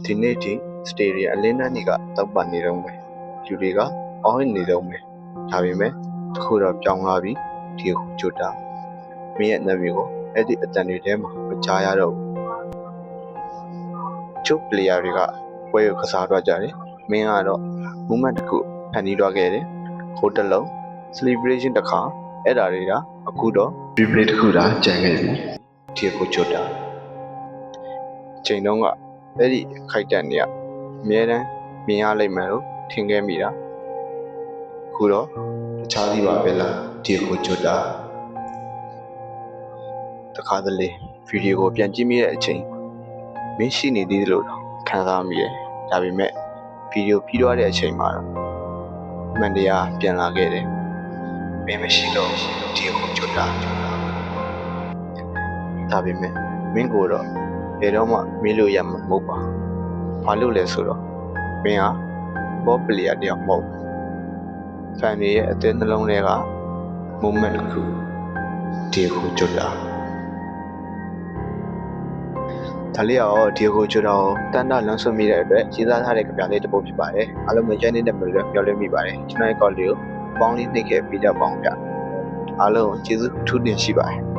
ဒီနေ့ဒီစတေဒီယံအလင်းတန်းတွေကတောက်ပနေတော့မယ်လူတွေကအောင်းနေတော့မယ်ဒါပေမဲ့တခုတော့ပြောင်းလာပြီဒီကိုကျွတ်တာမင်းရဲ့နာမည်ကိုအဲ့ဒီအတန်တွေထဲမှာမကြားရတော့ဘူးချုပ်ပလေယာတွေကပွဲကိုကစားတော့ကြတယ်မင်းကတော့ movement တစ်ခုဖန်တီးတော့ခဲ့တယ်ဟိုတလုံး celebration တစ်ခါအဲ့ဒါတွေကအခုတော့ replay တစ်ခုသာကြံခဲ့ပြီဒီကိုကျွတ်တာချိန်တုန်းကအဲ့ဒီခိုက်တန်တွေကအများတန်းမြင်ရလိမ့်မယ်လို့ထင်ခဲ့မိတာအခုတော့တခြားစီပါပဲလားဒီကိုကျွတ်တာတခါတလေဗီဒီယိုကိုပြန်ကြည့်မိတဲ့အချိန်မင်းရှိနေသေးတယ်လို့ခံစားမိတယ်ဒါပေမဲ့ဗီဒီယိုပြီးသွားတဲ့အချိန်မှာတော့မှန်တရားပြန်လာခဲ့တယ်မင်းမရှိတော့ဒီကိုကျွတ်တာဒါပေမဲ့မင်းကိုတော့ဘယ်တော့မှမေးလို့ရမှာမဟုတ်ပါဘာလို့လဲဆိုတော့မင်းဟာဘောပလီယာတယောက်မဟုတ်ဖန်တွေရဲ့အသေးနှလုံးထဲက moment တစ်ခုဒီကိုကျွတ်တာဒါလေးရောဒီကိုကျွတ်တော့တန်တာလမ်းဆွမိတဲ့အတွက်ရေးသားထားတဲ့ကြပြလေးတစ်ပုဒ်ဖြစ်ပါတယ်အားလုံးမကြိုက်နေတဲ့မျိုးတွေပြောလို့မိပါတယ်ကျွန်တော်ရဲ့ call လေးကိုပေါင်းလေးနှိပ်ခဲ့ပြီးတော့ပေါင်းပြအားလုံးကျေးဇူးထူးတင်ရှိပါတယ်